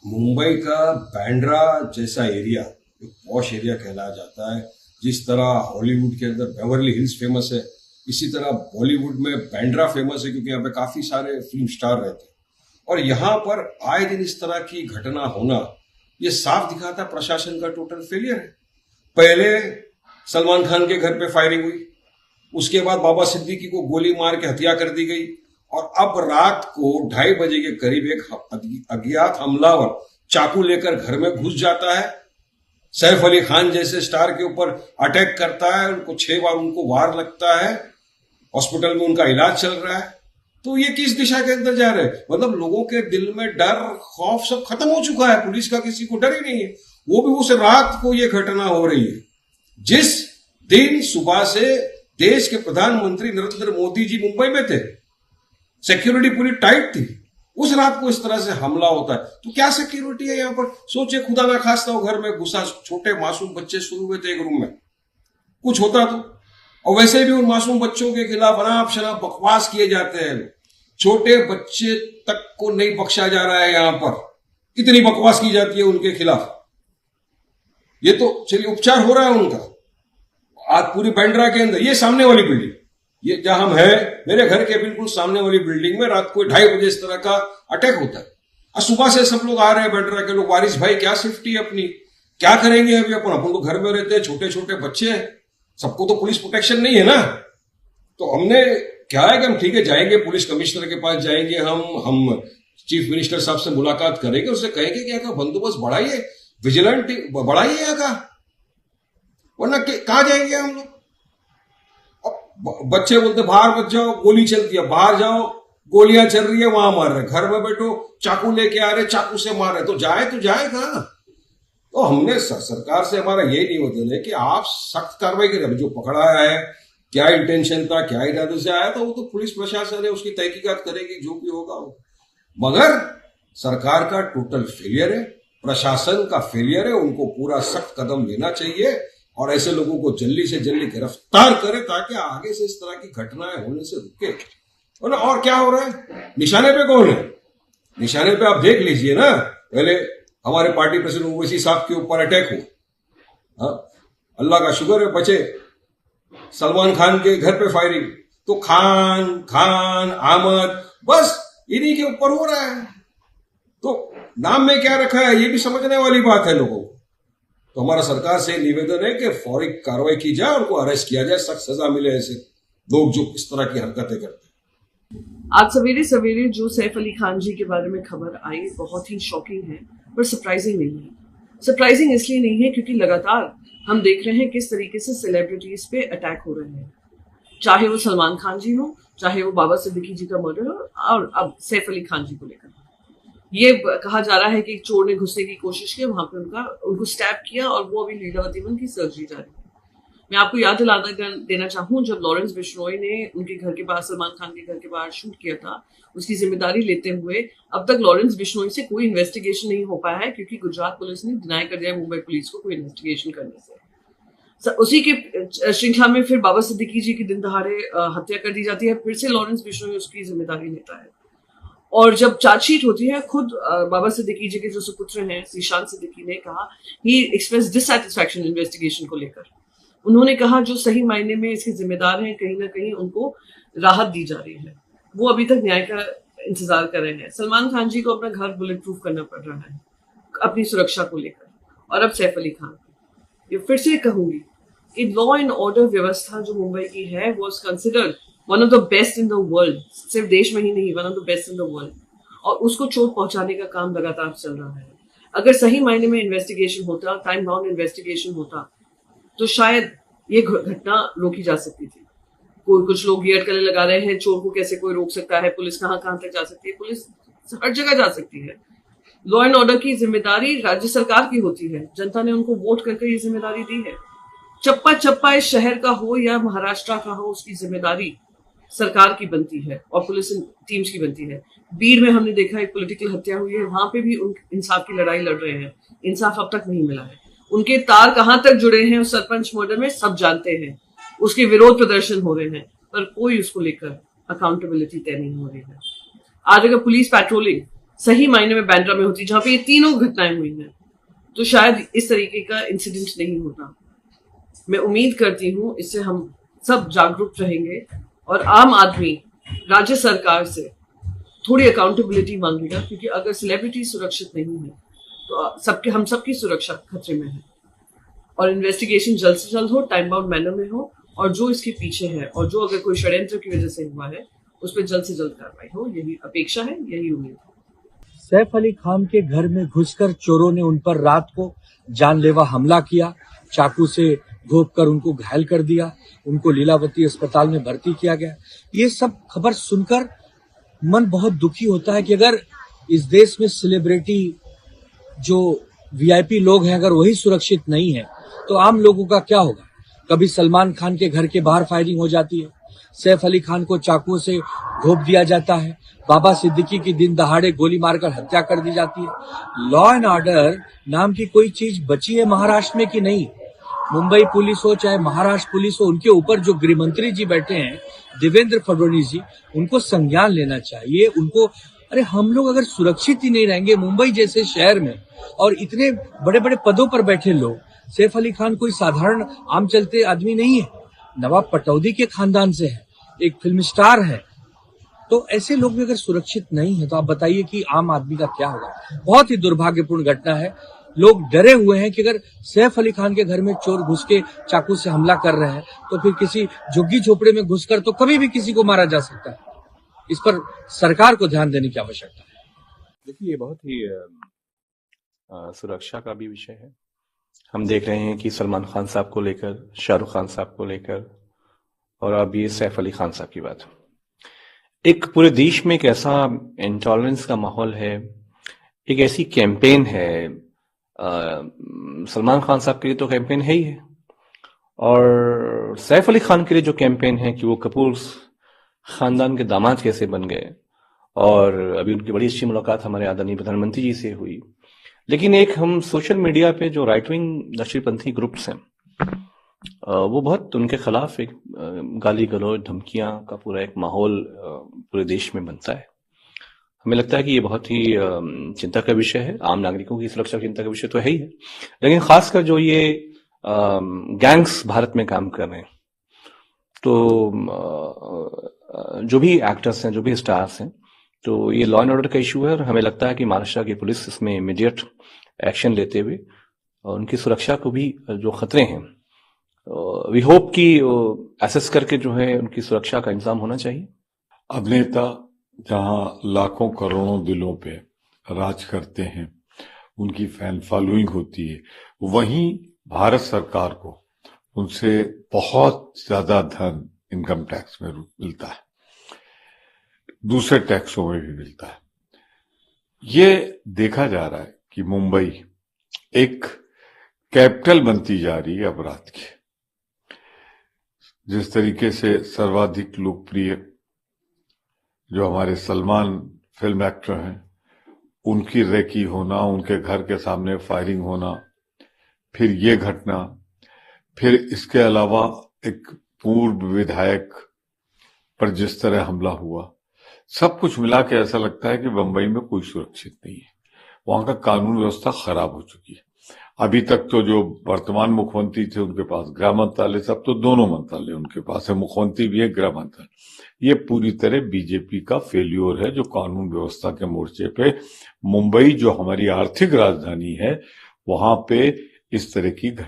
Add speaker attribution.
Speaker 1: मुंबई का बैंड्रा जैसा एरिया एक पॉश एरिया कहलाया जाता है। जिस तरह हॉलीवुड के अंदर बेवर्ली हिल्स फेमस है, इसी तरह बॉलीवुड में बैंड्रा फेमस है, क्योंकि यहाँ पे काफी सारे फिल्म स्टार रहते हैं। और यहाँ पर आए दिन इस तरह की घटना होना ये साफ दिखाता है प्रशासन का टोटल फेलियर है। पहले सलमान खान के घर पे फायरिंग हुई, उसके बाद बाबा सिद्दीकी को गोली मार के हत्या कर दी गई, और अब रात को 2:30 बजे के करीब एक अज्ञात हमलावर चाकू लेकर घर में घुस जाता है, सैफ अली खान जैसे स्टार के ऊपर अटैक करता है, उनको 6 बार उनको वार लगता है, हॉस्पिटल में उनका इलाज चल रहा है। तो ये किस दिशा के अंदर जा रहे हैं? मतलब लोगों के दिल में डर खौफ सब खत्म हो चुका है, पुलिस का किसी को डर ही नहीं है। वो भी उस रात को ये घटना हो रही है जिस दिन सुबह से देश के प्रधानमंत्री नरेंद्र मोदी जी मुंबई में थे, सिक्योरिटी पूरी टाइट थी। उस रात को इस तरह से हमला होता है तो क्या सिक्योरिटी है यहाँ पर? सोचे खुदा ना खास्ता हो घर में घुसा, छोटे मासूम बच्चे सोए हुए थे एक रूम में, कुछ होता तो। और वैसे भी उन मासूम बच्चों के खिलाफ अनाप शनाप बकवास किए जाते हैं। छोटे बच्चे तक को नहीं बख्शा जा रहा है यहाँ पर, कितनी बकवास की जाती है उनके खिलाफ। ये तो चलिए उपचार हो रहा है उनका। आज पूरी बैंड्रा के अंदर ये सामने वाली बिल्डिंग, ये जहां हम है, मेरे घर के बिल्कुल सामने वाली बिल्डिंग में रात को 2:30 बजे इस तरह का अटैक होता है। और सुबह से सब लोग आ रहे हैं बैंड्रा के लोग, वारिस भाई क्या सेफ्टी है अपनी, क्या करेंगे अभी अपन तो घर में रहते हैं, छोटे छोटे बच्चे हैं, सबको तो पुलिस प्रोटेक्शन नहीं है ना। तो हमने क्या है कि हम ठीक है जाएंगे, पुलिस कमिश्नर के पास जाएंगे, हम चीफ मिनिस्टर साहब से मुलाकात करेंगे, उससे कहेंगे कि यहाँ का बंदोबस्त बढ़ाइए, विजिलेंट बढ़ाइए यहाँ का, वरना कहां जाएंगे हम लोग। बच्चे बोलते बाहर मत जाओ, गोली चलती है, बाहर जाओ गोलियां चल रही है, वहां मार रहे, घर में बैठो चाकू लेके आ रहे, चाकू से मार रहे, तो जाए कहां? तो हमने सरकार से हमारा यही निवेदन है कि आप सख्त कार्रवाई करें। जो पकड़ा है क्या इंटेंशन था, क्या इरादे से आया था, वो तो पुलिस प्रशासन है, उसकी तहकीकात करेगी, जो भी होगा वो। मगर सरकार का टोटल फेलियर है, प्रशासन का फेलियर है, उनको पूरा सख्त कदम लेना चाहिए और ऐसे लोगों को जल्दी से जल्दी गिरफ्तार करे ताकि आगे से इस तरह की घटनाएं होने से रुके। और क्या हो रहा है? निशाने पे कौन है? निशाने पे आप देख लीजिए ना, पहले हमारे पार्टी प्रेसिडेंट ओवैसी साहब के ऊपर अटैक हुआ, अल्लाह का शुक्र है बचे। सलमान खान के घर पे फायरिंग, तो खान आमद, बस इन्हीं के ऊपर हो रहा है। तो नाम में क्या रखा है ये भी समझने वाली बात है लोगों को। तो हमारा सरकार से निवेदन है कि फौरी कार्रवाई की जाए, उनको अरेस्ट किया जाए, सख्त सजा मिले ऐसे लोग जो इस तरह की हरकतें करते हैं।
Speaker 2: आज सवेरे सवेरे जो सैफ अली खान जी के बारे में खबर आई बहुत ही शॉकिंग है, पर सरप्राइजिंग नहीं है। सरप्राइजिंग इसलिए नहीं है क्योंकि लगातार हम देख रहे हैं किस तरीके से सेलिब्रिटीज पे अटैक हो रहे हैं, चाहे वो सलमान खान जी हो, चाहे वो बाबा सिद्दीकी जी का मर्डर हो, और अब सैफ अली खान जी को लेकर ये कहा जा रहा है कि चोर ने घुसने की कोशिश की, वहां पे उनको स्टैप किया और वो अभी लीलावती में उनकी सर्जरी जा रही है। मैं आपको याद दिला देना चाहूं, जब लॉरेंस बिश्नोई ने उनके घर के बाहर, सलमान खान के घर के बाहर शूट किया था, उसकी जिम्मेदारी लेते हुए अब तक लॉरेंस बिश्नोई से कोई इन्वेस्टिगेशन नहीं हो पाया है, क्योंकि गुजरात पुलिस ने डिनाई कर दिया मुंबई पुलिस को कोई इन्वेस्टिगेशन करने से। उसी के श्रृंखला में फिर बाबा सिद्दीकी जी की दिन दहाड़े हत्या कर दी जाती है, फिर से लॉरेंस बिश्नोई उसकी जिम्मेदारी लेता है। और जब चार्जशीट होती है, खुद बाबा सिद्दीकी जी के जो सुपुत्र हैं ईशान सिद्दीकी ने कहा, ही एक्सप्रेस डिससैटिस्फैक्शन इन्वेस्टिगेशन को लेकर। उन्होंने कहा जो सही मायने में इसके जिम्मेदार हैं, कहीं ना कहीं उनको राहत दी जा रही है, वो अभी तक न्याय का इंतजार कर रहे हैं। सलमान खान जी को अपना घर बुलेट प्रूफ करना पड़ रहा है अपनी सुरक्षा को लेकर, और अब सैफ अली खान। ये फिर से कहूंगी कि लॉ एंड ऑर्डर व्यवस्था जो मुंबई की है वो considered one of the best in the world, सिर्फ देश में ही नहीं, one of the best in the world, और उसको चोट पहुंचाने का काम लगातार चल रहा है। अगर सही मायने में इन्वेस्टिगेशन होता, टाइम बाउंड इन्वेस्टिगेशन होता, तो शायद ये घटना रोकी जा सकती थी। कुछ लोग ये अटकलें लगा रहे हैं, चोर को कैसे कोई रोक सकता है, पुलिस कहां तक जा सकती है, पुलिस हर जगह जा सकती है। लॉ एंड ऑर्डर की जिम्मेदारी राज्य सरकार की होती है, जनता ने उनको वोट करके ये जिम्मेदारी दी है। चप्पा चप्पा इस शहर का हो या महाराष्ट्र का हो, उसकी जिम्मेदारी सरकार की बनती है और पुलिस टीम्स की बनती है। बीड़ में हमने देखा एक पॉलिटिकल हत्या हुई है, वहां पे भी इंसाफ की लड़ाई लड़ रहे हैं, इंसाफ अब तक नहीं मिला है। उनके तार कहां तक जुड़े हैं उस सरपंच मर्डर में सब जानते हैं, उसके विरोध प्रदर्शन हो रहे हैं, पर कोई उसको लेकर अकाउंटेबिलिटी तय नहीं हो रही है। आज अगर पुलिस पेट्रोलिंग सही मायने में बांद्रा में होती, जहां पे ये तीनों घटनाएं हुई हैं, तो शायद इस तरीके का इंसिडेंट नहीं होता। मैं उम्मीद करती हूं इससे हम सब जागरूक रहेंगे और आम आदमी राज्य सरकार से थोड़ी अकाउंटेबिलिटी मांगेगा, क्योंकि अगर सेलिब्रिटी सुरक्षित नहीं है तो हम सबकी सुरक्षा खतरे में है। और इन्वेस्टिगेशन जल्द से जल्द हो, टाइम बाउंड मैनर में हो, और जो इसके पीछे है और जो अगर कोई षड्यंत्र की वजह से हुआ है उस पर जल्द से जल्द कार्रवाई हो, यही अपेक्षा है, यही उम्मीद है।
Speaker 3: सैफ अली खान के घर में घुसकर चोरों ने उन पर रात को जानलेवा हमला किया, चाकू से घोंपकर उनको घायल कर दिया, उनको लीलावती अस्पताल में भर्ती किया गया। ये सब खबर सुनकर मन बहुत दुखी होता है कि अगर इस देश में सेलिब्रिटी जो वीआईपी लोग हैं अगर वही सुरक्षित नहीं है तो आम लोगों का क्या होगा। कभी सलमान खान के घर के बाहर फायरिंग हो जाती है, सैफ अली खान को चाकुओं से घोंप दिया जाता है, बाबा सिद्दीकी की दिन दहाड़े गोली मारकर हत्या कर दी जाती है। लॉ एंड ऑर्डर नाम की कोई चीज बची है महाराष्ट्र में कि नहीं? मुंबई पुलिस हो चाहे महाराष्ट्र पुलिस हो, उनके ऊपर जो गृह मंत्री जी बैठे हैं देवेंद्र फडणवीस जी, उनको संज्ञान लेना चाहिए। उनको अरे हम लोग अगर सुरक्षित ही नहीं रहेंगे मुंबई जैसे शहर में, और इतने बड़े बड़े पदों पर बैठे लोग, सैफ अली खान कोई साधारण आम चलते आदमी नहीं है, नवाब पटौदी के खानदान से है, एक फिल्म स्टार है, तो ऐसे लोग भी अगर सुरक्षित नहीं है तो आप बताइए कि आम आदमी का क्या होगा। बहुत ही दुर्भाग्यपूर्ण घटना है। लोग डरे हुए हैं कि अगर सैफ अली खान के घर में चोर घुस के चाकू से हमला कर रहे हैं तो फिर किसी झुग्गी झोपड़े में घुसकर तो कभी भी किसी को मारा जा सकता है। इस पर सरकार को ध्यान देने की आवश्यकता है।
Speaker 4: देखिए, ये बहुत ही सुरक्षा का भी विषय है। हम देख रहे हैं कि सलमान खान साहब को लेकर, शाहरुख खान साहब को लेकर, और अब ये सैफ अली खान साहब की बात, एक पूरे देश में एक ऐसा इंटॉलरेंस का माहौल है, एक ऐसी कैंपेन है। सलमान खान साहब के लिए तो कैंपेन है ही है, और सैफ अली खान के लिए जो कैंपेन है कि वो कपूर खानदान के दामाद कैसे बन गए, और अभी उनकी बड़ी अच्छी मुलाकात हमारे आदरणीय प्रधानमंत्री जी से हुई। लेकिन एक हम सोशल मीडिया पे जो राइट विंग नशीरपंथी ग्रुप्स हैं, वो बहुत उनके खिलाफ एक गाली गलौज, धमकियां का पूरा एक माहौल पूरे देश में बनता है। हमें लगता है कि ये बहुत ही चिंता का विषय है। आम नागरिकों की सुरक्षा चिंता का विषय तो है ही है, लेकिन खासकर जो ये गैंग्स भारत में काम कर रहे हैं, तो जो भी एक्टर्स हैं, जो भी स्टार्स हैं, तो ये लॉ एंड ऑर्डर का इशू है, और हमें लगता है कि महाराष्ट्र की पुलिस इसमें इमीडिएट एक्शन लेते हुए और उनकी सुरक्षा को भी जो खतरे हैं, वी होप कि एसेस करके जो है उनकी सुरक्षा का इंतजाम होना चाहिए।
Speaker 5: अभिनेता जहां लाखों करोड़ों दिलों पे राज करते हैं, उनकी फैन फॉलोइंग होती है, वहीं भारत सरकार को उनसे बहुत ज्यादा धन इनकम टैक्स में मिलता है, दूसरे टैक्सों में भी मिलता है। ये देखा जा रहा है कि मुंबई एक कैपिटल बनती जा रही है अपराध की। जिस तरीके से सर्वाधिक लोकप्रिय जो हमारे सलमान फिल्म एक्टर हैं, उनकी रेकी होना, उनके घर के सामने फायरिंग होना, फिर ये घटना, फिर इसके अलावा एक पूर्व विधायक पर जिस तरह हमला हुआ, सब कुछ मिला के ऐसा लगता है कि बंबई में कोई सुरक्षित नहीं है। वहां का कानून व्यवस्था खराब हो चुकी है। अभी तक तो जो वर्तमान मुख्यमंत्री थे उनके पास गृह मंत्रालय, सब तो दोनों मंत्रालय उनके पास है, मुख्यमंत्री भी है, गृह मंत्रालय। ये पूरी तरह बीजेपी का फेल्योर है जो कानून व्यवस्था के मोर्चे पे मुंबई जो हमारी आर्थिक राजधानी है वहां पे इस तरह की घटना